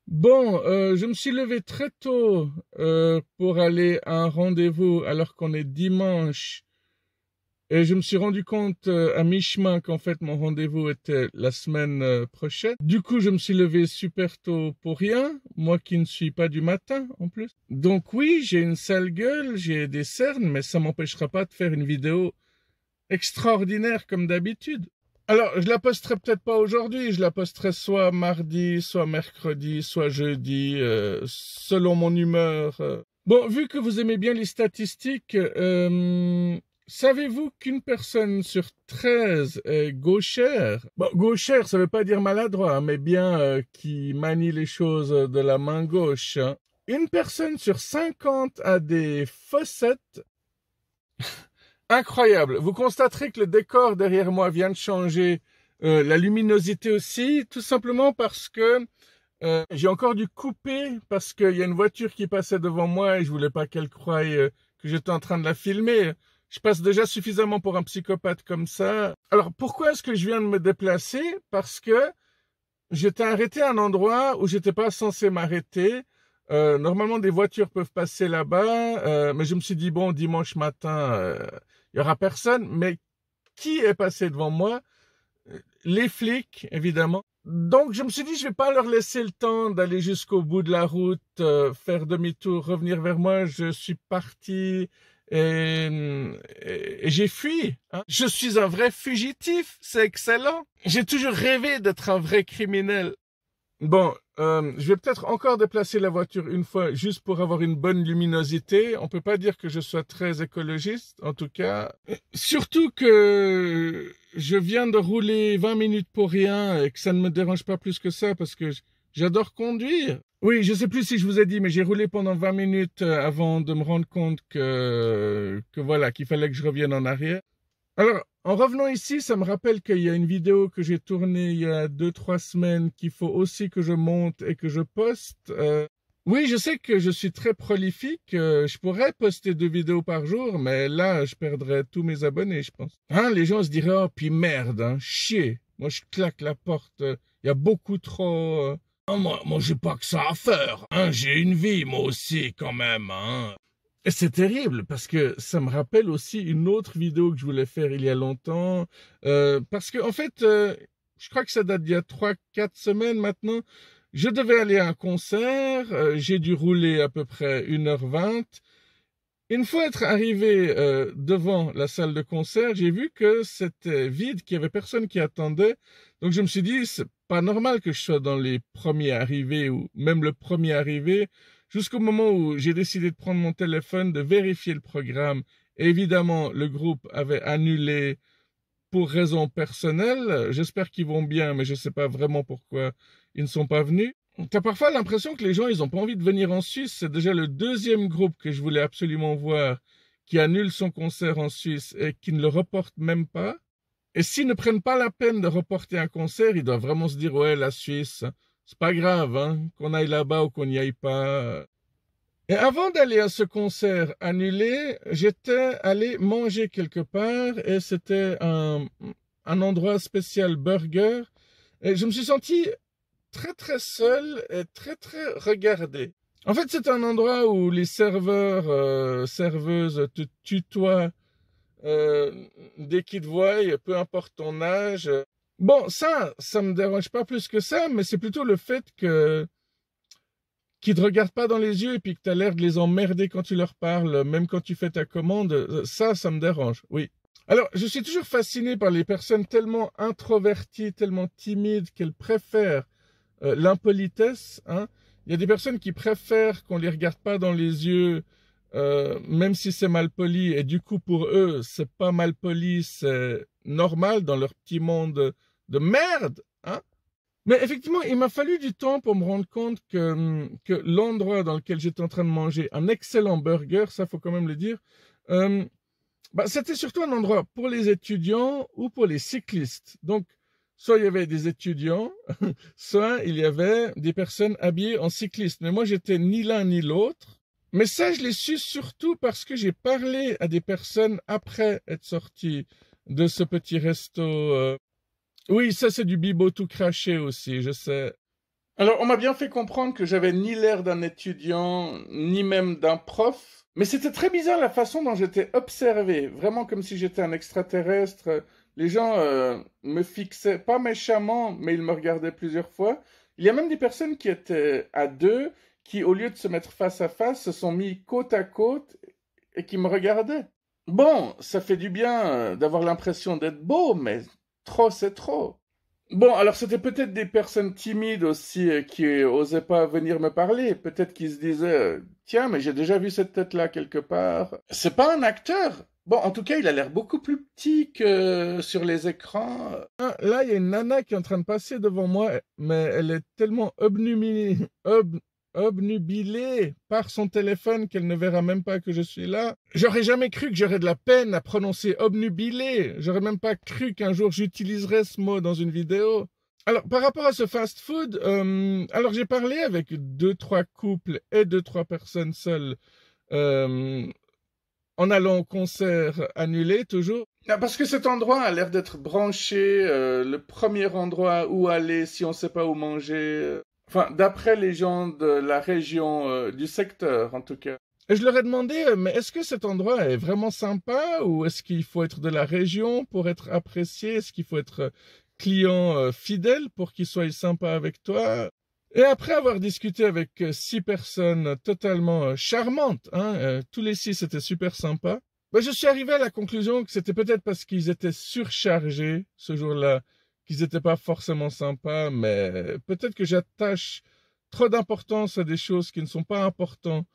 Bon, je me suis levé très tôt pour aller à un rendez-vous alors qu'on est dimanche et je me suis rendu compte à mi-chemin qu'en fait mon rendez-vous était la semaine prochaine. Du coup, je me suis levé super tôt pour rien, moi qui ne suis pas du matin en plus. Donc oui, j'ai une sale gueule, j'ai des cernes, mais ça m'empêchera pas de faire une vidéo extraordinaire comme d'habitude. Alors, je la posterai peut-être pas aujourd'hui, je la posterai soit mardi, soit mercredi, soit jeudi, selon mon humeur. Bon, vu que vous aimez bien les statistiques, savez-vous qu'une personne sur 13 est gauchère? Bon, gauchère, ça veut pas dire maladroit, mais bien qui manie les choses de la main gauche, hein. Une personne sur 50 a des fossettes. Incroyable. Vous constaterez que le décor derrière moi vient de changer, la luminosité aussi, tout simplement parce que j'ai encore dû couper parce qu'il y a une voiture qui passait devant moi et je voulais pas qu'elle croie que j'étais en train de la filmer. Je passe déjà suffisamment pour un psychopathe comme ça. Alors pourquoi est-ce que je viens de me déplacer? Parce que j'étais arrêté à un endroit où j'étais pas censé m'arrêter. Normalement, des voitures peuvent passer là-bas, mais je me suis dit, bon, dimanche matin, il y aura personne. Mais qui est passé devant moi? Les flics, évidemment. Donc, je me suis dit, je vais pas leur laisser le temps d'aller jusqu'au bout de la route, faire demi-tour, revenir vers moi. Je suis parti et j'ai fui, hein. Je suis un vrai fugitif, c'est excellent. J'ai toujours rêvé d'être un vrai criminel. Bon, je vais peut-être encore déplacer la voiture une fois, juste pour avoir une bonne luminosité. On peut pas dire que je sois très écologiste, en tout cas. Surtout que je viens de rouler 20 minutes pour rien et que ça ne me dérange pas plus que ça parce que j'adore conduire. Oui, je sais plus si je vous ai dit, mais j'ai roulé pendant 20 minutes avant de me rendre compte que voilà, qu'il fallait que je revienne en arrière. Alors, en revenant ici, ça me rappelle qu'il y a une vidéo que j'ai tournée il y a 2, 3 semaines qu'il faut aussi que je monte et que je poste. Oui, je sais que je suis très prolifique. Je pourrais poster 2 vidéos par jour, mais là, je perdrais tous mes abonnés, je pense. Hein, les gens se diraient, oh, puis merde, hein, chier. Moi, je claque la porte. Il y a beaucoup trop... Ah, moi, j'ai pas que ça à faire. Hein, j'ai une vie, moi aussi, quand même. Hein. Et c'est terrible parce que ça me rappelle aussi une autre vidéo que je voulais faire il y a longtemps. Parce que en fait, je crois que ça date d'il y a 3, 4 semaines maintenant. Je devais aller à un concert. J'ai dû rouler à peu près 1h20. Une fois être arrivé devant la salle de concert, j'ai vu que c'était vide, qu'il y avait personne qui attendait. Donc je me suis dit, c'est pas normal que je sois dans les premiers arrivés ou même le premier arrivé, jusqu'au moment où j'ai décidé de prendre mon téléphone, de vérifier le programme. Et évidemment, le groupe avait annulé pour raisons personnelles. J'espère qu'ils vont bien, mais je ne sais pas vraiment pourquoi ils ne sont pas venus. T'as parfois l'impression que les gens, ils ont pas envie de venir en Suisse. C'est déjà le deuxième groupe que je voulais absolument voir qui annule son concert en Suisse et qui ne le reporte même pas. Et s'ils ne prennent pas la peine de reporter un concert, ils doivent vraiment se dire, ouais, la Suisse, c'est pas grave, hein, qu'on aille là-bas ou qu'on n'y aille pas. Et avant d'aller à ce concert annulé, j'étais allé manger quelque part et c'était un endroit spécial burger. Et je me suis senti très très seul et très très regardé. En fait, c'est un endroit où les serveurs, serveuses te tutoient euh, dès qu'ils te voient, peu importe ton âge. Bon, ça me dérange pas plus que ça, mais c'est plutôt le fait que qu'ils te regardent pas dans les yeux et puis que tu as l'air de les emmerder quand tu leur parles, même quand tu fais ta commande, ça me dérange, oui. Alors, je suis toujours fasciné par les personnes tellement introverties, tellement timides qu'elles préfèrent l'impolitesse, hein. Il y a des personnes qui préfèrent qu'on les regarde pas dans les yeux, même si c'est mal poli, et du coup pour eux c'est pas mal poli, c'est normal dans leur petit monde de merde, hein. Mais effectivement, il m'a fallu du temps pour me rendre compte que l'endroit dans lequel j'étais en train de manger un excellent burger, ça faut quand même le dire, euh, bah, c'était surtout un endroit pour les étudiants ou pour les cyclistes. Donc, soit il y avait des étudiants, soit il y avait des personnes habillées en cycliste. Mais moi, j'étais ni l'un ni l'autre. Mais ça, je l'ai su surtout parce que j'ai parlé à des personnes après être sorti de ce petit resto. Oui, ça, c'est du bibeau tout craché aussi, je sais. Alors, on m'a bien fait comprendre que j'avais ni l'air d'un étudiant, ni même d'un prof, mais c'était très bizarre la façon dont j'étais observé, vraiment comme si j'étais un extraterrestre. Les gens me fixaient, pas méchamment, mais ils me regardaient plusieurs fois. Il y a même des personnes qui étaient à deux, qui, au lieu de se mettre face à face, se sont mis côte à côte et qui me regardaient. Bon, ça fait du bien d'avoir l'impression d'être beau, mais trop, c'est trop. Bon, alors c'était peut-être des personnes timides aussi qui osaient pas venir me parler. Peut-être qu'ils se disaient, tiens, mais j'ai déjà vu cette tête-là quelque part. C'est pas un acteur. Bon, en tout cas, il a l'air beaucoup plus petit que sur les écrans. Ah, là, il y a une nana qui est en train de passer devant moi, mais elle est tellement obnubilée par son téléphone qu'elle ne verra même pas que je suis là. J'aurais jamais cru que j'aurais de la peine à prononcer obnubilé. J'aurais même pas cru qu'un jour j'utiliserais ce mot dans une vidéo. Alors, par rapport à ce fast-food, alors j'ai parlé avec deux, trois couples et deux, trois personnes seules euh, en allant au concert annulé, toujours. Ah, parce que cet endroit a l'air d'être branché, le premier endroit où aller si on ne sait pas où manger. Enfin, d'après les gens de la région, du secteur en tout cas. Et je leur ai demandé, mais est-ce que cet endroit est vraiment sympa ou est-ce qu'il faut être de la région pour être apprécié? Est-ce qu'il faut être client fidèle pour qu'il soit sympa avec toi? Et après avoir discuté avec 6 personnes totalement charmantes, hein, tous les 6 étaient super sympas, bah, je suis arrivé à la conclusion que c'était peut-être parce qu'ils étaient surchargés ce jour-là, qu'ils n'étaient pas forcément sympas, mais peut-être que j'attache trop d'importance à des choses qui ne sont pas importantes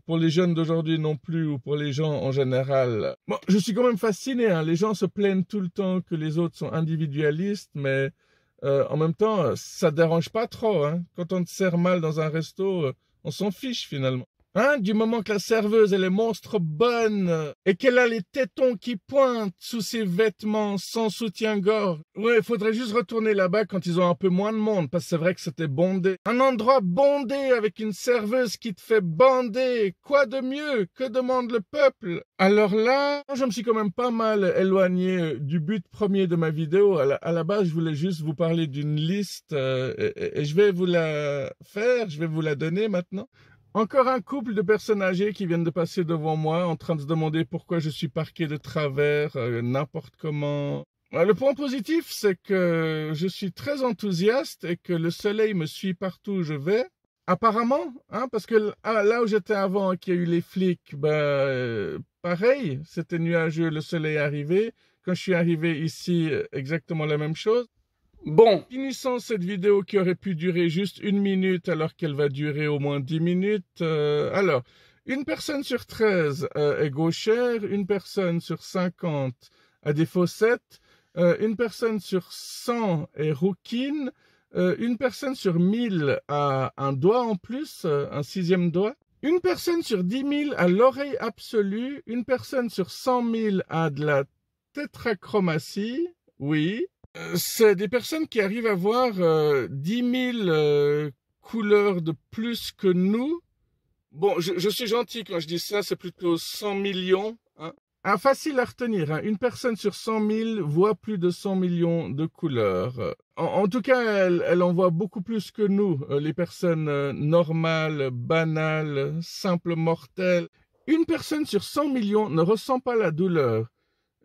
pour les jeunes d'aujourd'hui non plus, ou pour les gens en général. Bon, je suis quand même fasciné, hein. Les gens se plaignent tout le temps que les autres sont individualistes, mais en même temps, ça dérange pas trop, hein. Quand on te sert mal dans un resto, on s'en fiche finalement. Hein, du moment que la serveuse, elle est monstre bonne et qu'elle a les tétons qui pointent sous ses vêtements sans soutien-gorge. Ouais, il faudrait juste retourner là-bas quand ils ont un peu moins de monde, parce que c'est vrai que c'était bondé. Un endroit bondé avec une serveuse qui te fait bander. Quoi de mieux? Que demande le peuple? Alors là, je me suis quand même pas mal éloigné du but premier de ma vidéo. À la base, je voulais juste vous parler d'une liste et je vais vous la faire, je vais vous la donner maintenant. Encore un couple de personnes âgées qui viennent de passer devant moi en train de se demander pourquoi je suis parqué de travers, n'importe comment. Le point positif, c'est que je suis très enthousiaste et que le soleil me suit partout où je vais. Apparemment, hein, parce que là où j'étais avant, qu'il y a eu les flics, pareil, c'était nuageux, le soleil est arrivé. Quand je suis arrivé ici, exactement la même chose. Bon, finissons cette vidéo qui aurait pu durer juste 1 minute alors qu'elle va durer au moins 10 minutes. Alors, une personne sur 13 est gauchère, une personne sur 50 a des fossettes, une personne sur 100 est rouquine, une personne sur 1000 a un doigt en plus, un sixième doigt. Une personne sur 10 000 a l'oreille absolue, une personne sur 100 000 a de la tétrachromatie, oui. C'est des personnes qui arrivent à voir 10 000 couleurs de plus que nous. Bon, je suis gentil quand je dis ça, c'est plutôt 100 millions. Hein. Ah, facile à retenir, hein. Une personne sur 100 000 voit plus de 100 millions de couleurs. En tout cas, elle en voit beaucoup plus que nous, les personnes normales, banales, simples mortelles. Une personne sur 100 millions ne ressent pas la douleur.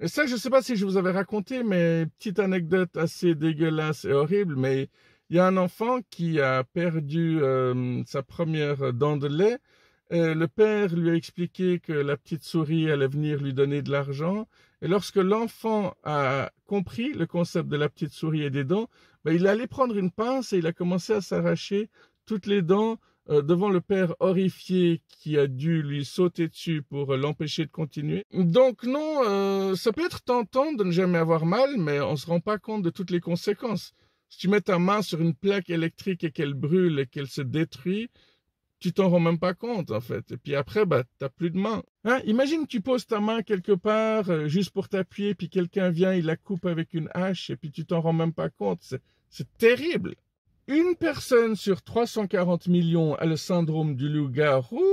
Et ça, je ne sais pas si je vous avais raconté, mais petite anecdote assez dégueulasse et horrible, mais il y a un enfant qui a perdu sa première dent de lait. Et le père lui a expliqué que la petite souris allait venir lui donner de l'argent. Et lorsque l'enfant a compris le concept de la petite souris et des dents, il est allé prendre une pince et il a commencé à s'arracher toutes les dents devant le père horrifié qui a dû lui sauter dessus pour l'empêcher de continuer. Donc non, ça peut être tentant de ne jamais avoir mal, mais on ne se rend pas compte de toutes les conséquences. Si tu mets ta main sur une plaque électrique et qu'elle brûle et qu'elle se détruit, tu t'en rends même pas compte en fait. Et puis après, t'as plus de main. Hein? Imagine que tu poses ta main quelque part juste pour t'appuyer, puis quelqu'un vient, il la coupe avec une hache, et puis tu t'en rends même pas compte. C'est terrible. Une personne sur 340 millions a le syndrome du loup-garou.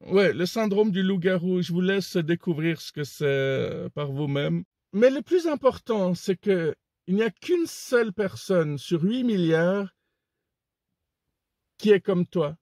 Ouais, le syndrome du loup-garou, je vous laisse découvrir ce que c'est par vous-même. Mais le plus important, c'est que Il n'y a qu'une seule personne sur 8 milliards qui est comme toi.